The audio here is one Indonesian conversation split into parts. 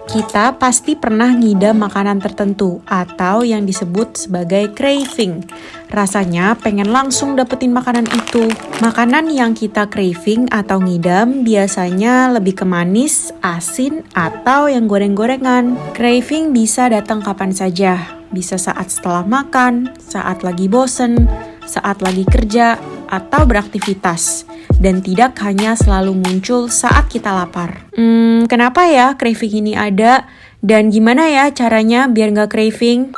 Kita pasti pernah ngidam makanan tertentu atau yang disebut sebagai craving. Rasanya pengen langsung dapetin makanan itu. Makanan yang kita craving atau ngidam biasanya lebih ke manis, asin, atau yang goreng-gorengan. Craving bisa datang kapan saja. Bisa saat setelah makan, saat lagi bosen, saat lagi kerja, atau beraktivitas. Dan tidak hanya selalu muncul saat kita lapar. Kenapa ya craving ini ada? Dan gimana ya caranya biar nggak craving?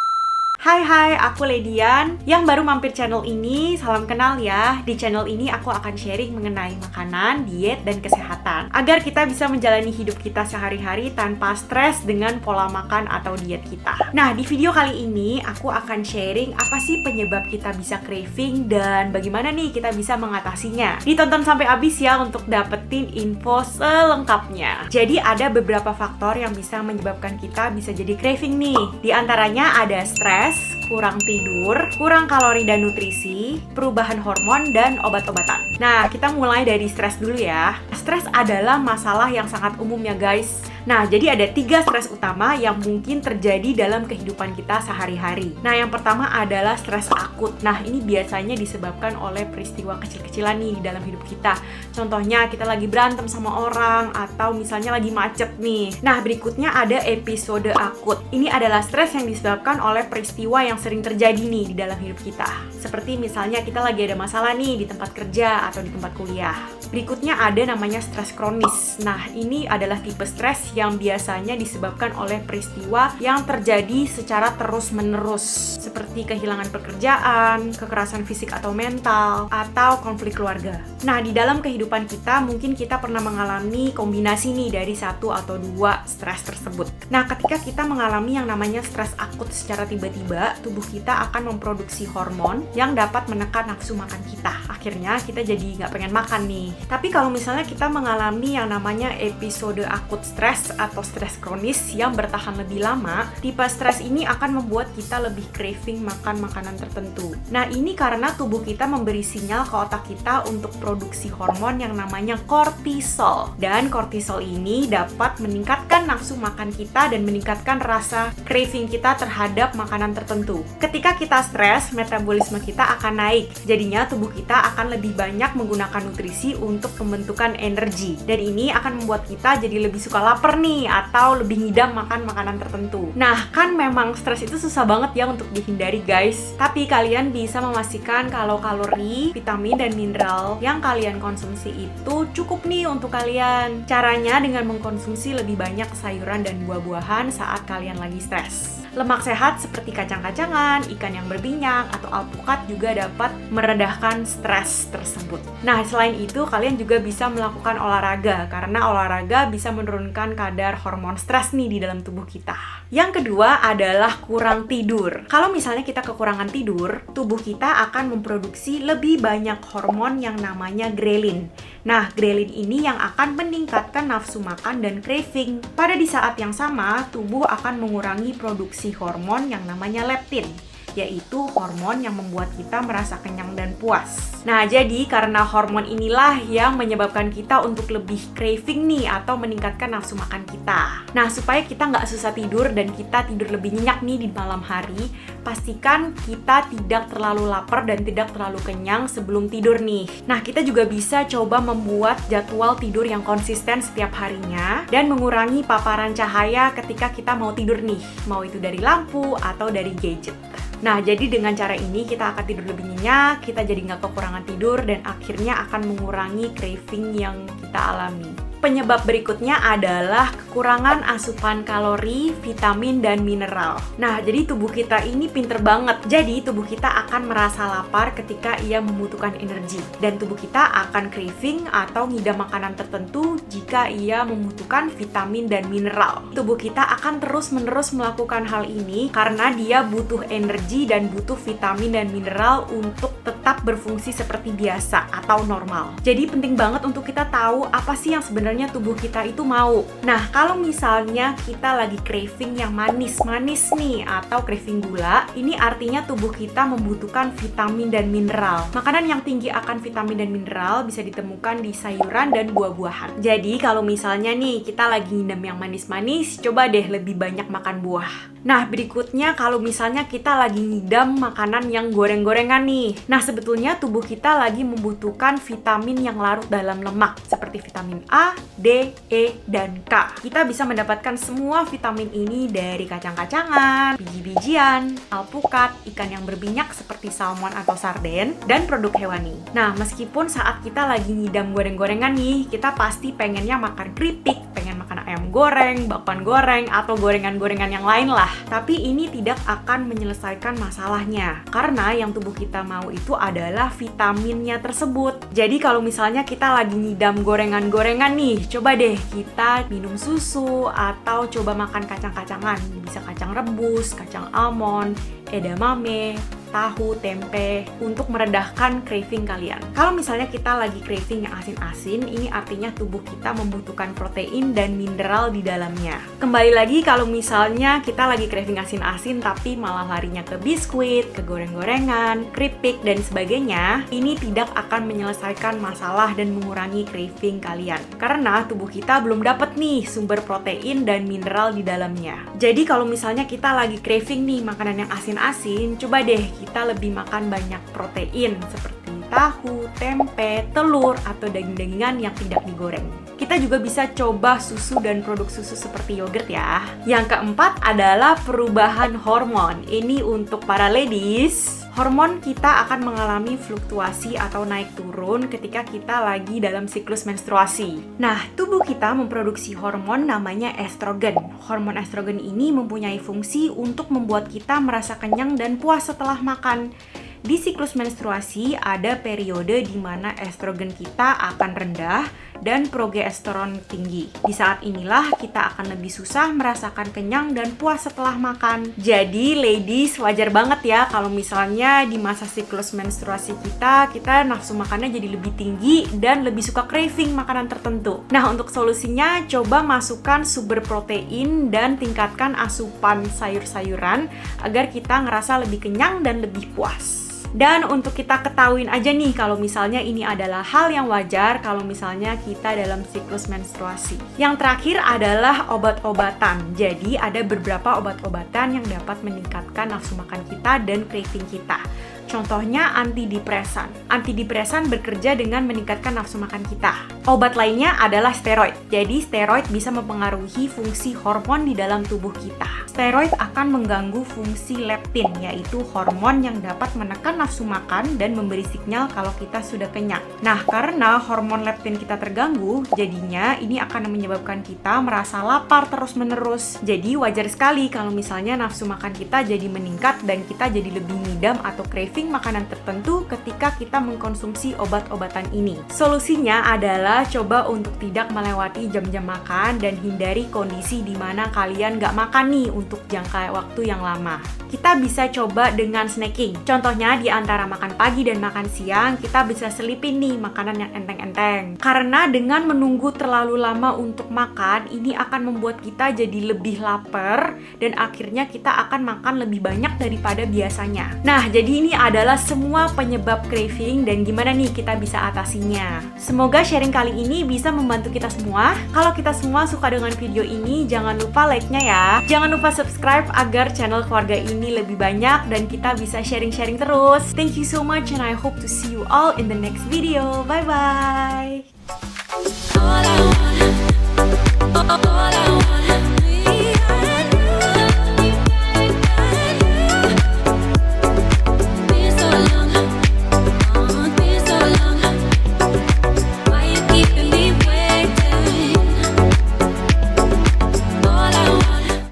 Hai, aku Ledian. Yang baru mampir channel ini, salam kenal ya. Di channel ini aku akan sharing mengenai makanan, diet, dan kesehatan. Agar kita bisa menjalani hidup kita sehari-hari tanpa stres dengan pola makan atau diet kita. Nah, di video kali ini aku akan sharing apa sih penyebab kita bisa craving dan bagaimana nih kita bisa mengatasinya. Ditonton sampai habis ya untuk dapetin info selengkapnya. Jadi ada beberapa faktor yang bisa menyebabkan kita bisa jadi craving nih. Di antaranya ada stres, kurang tidur, kurang kalori dan nutrisi, perubahan hormon, dan obat-obatan. Nah, kita mulai dari stres dulu ya. Stres adalah masalah yang sangat umum ya guys. Nah, jadi ada 3 stres utama yang mungkin terjadi dalam kehidupan kita sehari-hari. Nah, yang pertama adalah stres akut. Nah, ini biasanya disebabkan oleh peristiwa kecil-kecilan nih di dalam hidup kita. Contohnya, kita lagi berantem sama orang, atau misalnya lagi macet nih. Nah, berikutnya ada episode akut. Ini adalah stres yang disebabkan oleh peristiwa yang sering terjadi nih di dalam hidup kita. Seperti misalnya kita lagi ada masalah nih di tempat kerja atau di tempat kuliah. Berikutnya ada namanya stres kronis. Nah, ini adalah tipe stres yang biasanya disebabkan oleh peristiwa yang terjadi secara terus-menerus, seperti kehilangan pekerjaan, kekerasan fisik atau mental, atau konflik keluarga. Nah, di dalam kehidupan kita, mungkin kita pernah mengalami kombinasi nih dari 1 atau 2 stres tersebut. Nah, ketika kita mengalami yang namanya stres akut secara tiba-tiba, tubuh kita akan memproduksi hormon yang dapat menekan nafsu makan kita. Akhirnya, kita jadi nggak pengen makan nih. Tapi kalau misalnya kita mengalami yang namanya episode akut stres atau stres kronis yang bertahan lebih lama, tipe stres ini akan membuat kita lebih craving makan makanan tertentu. Nah, ini karena tubuh kita memberi sinyal ke otak kita untuk produksi hormon yang namanya kortisol. Dan kortisol ini dapat meningkatkan nafsu makan kita dan meningkatkan rasa craving kita terhadap makanan tertentu. Ketika kita stres, metabolisme kita akan naik. Jadinya tubuh kita akan lebih banyak menggunakan nutrisi untuk pembentukan energi. Dan ini akan membuat kita jadi lebih suka lapar nih, atau lebih ngidam makan makanan tertentu. Nah, kan memang stres itu susah banget ya untuk dihindari guys. Tapi kalian bisa memastikan kalau kalori, vitamin, dan mineral yang kalian konsumsi itu cukup nih untuk kalian. Caranya dengan mengkonsumsi lebih banyak sayuran dan buah-buahan saat kalian lagi stres. Lemak sehat seperti kacang-kacangan, ikan yang berminyak, atau alpukat juga dapat meredahkan stres tersebut. Nah, selain itu kalian juga bisa melakukan olahraga karena olahraga bisa menurunkan kadar hormon stres nih di dalam tubuh kita. Yang kedua adalah kurang tidur. Kalau misalnya kita kekurangan tidur, tubuh kita akan memproduksi lebih banyak hormon yang namanya grelin. Nah, grelin ini yang akan meningkatkan nafsu makan dan craving. Pada di saat yang sama, tubuh akan mengurangi produksi hormon yang namanya leptin, yaitu hormon yang membuat kita merasa kenyang dan puas. Nah, jadi karena hormon inilah yang menyebabkan kita untuk lebih craving nih atau meningkatkan nafsu makan kita. Nah, supaya kita nggak susah tidur dan kita tidur lebih nyenyak nih di malam hari, pastikan kita tidak terlalu lapar dan tidak terlalu kenyang sebelum tidur nih. Nah, kita juga bisa coba membuat jadwal tidur yang konsisten setiap harinya dan mengurangi paparan cahaya ketika kita mau tidur nih, mau itu dari lampu atau dari gadget. Nah, jadi dengan cara ini kita akan tidur lebih nyenyak, kita jadi nggak kekurangan tidur, dan akhirnya akan mengurangi craving yang kita alami. Penyebab berikutnya adalah kekurangan asupan kalori, vitamin, dan mineral. Nah, jadi tubuh kita ini pinter banget. Jadi, tubuh kita akan merasa lapar ketika ia membutuhkan energi. Dan tubuh kita akan craving atau ngidam makanan tertentu jika ia membutuhkan vitamin dan mineral. Tubuh kita akan terus-menerus melakukan hal ini karena dia butuh energi dan butuh vitamin dan mineral untuk tetap berfungsi seperti biasa atau normal. Jadi, penting banget untuk kita tahu apa sih yang sebenarnya sebenarnya tubuh kita itu mau. Nah, kalau misalnya kita lagi craving yang manis-manis nih, atau craving gula, ini artinya tubuh kita membutuhkan vitamin dan mineral. Makanan yang tinggi akan vitamin dan mineral bisa ditemukan di sayuran dan buah-buahan. Jadi, kalau misalnya nih kita lagi ngidam yang manis-manis, coba deh lebih banyak makan buah. Nah, berikutnya kalau misalnya kita lagi ngidam makanan yang goreng-gorengan nih. Nah, sebetulnya tubuh kita lagi membutuhkan vitamin yang larut dalam lemak, seperti vitamin A, D, E, dan K. Kita bisa mendapatkan semua vitamin ini dari kacang-kacangan, biji-bijian, alpukat, ikan yang berminyak seperti salmon atau sarden, dan produk hewani. Nah, meskipun saat kita lagi ngidam goreng-gorengan nih, kita pasti pengennya makan keripik, pengen makan ayam goreng, bakwan goreng, atau gorengan-gorengan yang lain lah. Tapi ini tidak akan menyelesaikan masalahnya, karena yang tubuh kita mau itu adalah vitaminnya tersebut. Jadi kalau misalnya kita lagi ngidam gorengan-gorengan nih, coba deh kita minum susu atau coba makan kacang-kacangan. Bisa kacang rebus, kacang almond, edamame, tahu, tempe, untuk meredahkan craving kalian. Kalau misalnya kita lagi craving yang asin-asin, ini artinya tubuh kita membutuhkan protein dan mineral di dalamnya. Kembali lagi, kalau misalnya kita lagi craving asin-asin tapi malah larinya ke biskuit, ke goreng-gorengan, keripik, dan sebagainya, ini tidak akan menyelesaikan masalah dan mengurangi craving kalian. Karena tubuh kita belum dapat nih sumber protein dan mineral di dalamnya. Jadi kalau misalnya kita lagi craving nih makanan yang asin-asin, coba deh kita lebih makan banyak protein seperti tahu, tempe, telur, atau daging-dagingan yang tidak digoreng. Kita juga bisa coba susu dan produk susu seperti yogurt ya. Yang keempat adalah perubahan hormon. Ini untuk para ladies. Hormon kita akan mengalami fluktuasi atau naik turun ketika kita lagi dalam siklus menstruasi. Nah, tubuh kita memproduksi hormon namanya estrogen. Hormon estrogen ini mempunyai fungsi untuk membuat kita merasa kenyang dan puas setelah makan. Di siklus menstruasi ada periode di mana estrogen kita akan rendah dan progesteron tinggi. Di saat inilah kita akan lebih susah merasakan kenyang dan puas setelah makan. Jadi ladies, wajar banget ya kalau misalnya di masa siklus menstruasi kita nafsu makannya jadi lebih tinggi dan lebih suka craving makanan tertentu. Nah, untuk solusinya coba masukkan sumber protein dan tingkatkan asupan sayur-sayuran agar kita ngerasa lebih kenyang dan lebih puas. Dan untuk kita ketahuin aja nih kalau misalnya ini adalah hal yang wajar kalau misalnya kita dalam siklus menstruasi. Yang terakhir adalah obat-obatan. Jadi ada beberapa obat-obatan yang dapat meningkatkan nafsu makan kita dan craving kita. Contohnya antidepresan. Antidepresan bekerja dengan meningkatkan nafsu makan kita. Obat lainnya adalah steroid. Jadi steroid bisa mempengaruhi fungsi hormon di dalam tubuh kita. Steroid akan mengganggu fungsi leptin, yaitu hormon yang dapat menekan nafsu makan dan memberi sinyal kalau kita sudah kenyang. Nah, karena hormon leptin kita terganggu, jadinya ini akan menyebabkan kita merasa lapar terus-menerus. Jadi wajar sekali kalau misalnya nafsu makan kita jadi meningkat dan kita jadi lebih ngidam atau craving makanan tertentu ketika kita mengkonsumsi obat-obatan ini. Solusinya adalah coba untuk tidak melewati jam-jam makan dan hindari kondisi di mana kalian nggak makan nih untuk jangka waktu yang lama. Kita bisa coba dengan snacking. Contohnya di antara makan pagi dan makan siang, kita bisa selipin nih makanan yang enteng-enteng. Karena dengan menunggu terlalu lama untuk makan, ini akan membuat kita jadi lebih lapar dan akhirnya kita akan makan lebih banyak daripada biasanya. Nah, jadi ini adalah semua penyebab craving dan gimana nih kita bisa atasinya. Semoga sharing kali ini bisa membantu kita semua. Kalau kita semua suka dengan video ini, jangan lupa like-nya ya. Jangan lupa subscribe agar channel keluarga ini lebih banyak dan kita bisa sharing-sharing terus. Thank you so much and I hope to see you all in the next video. Bye-bye!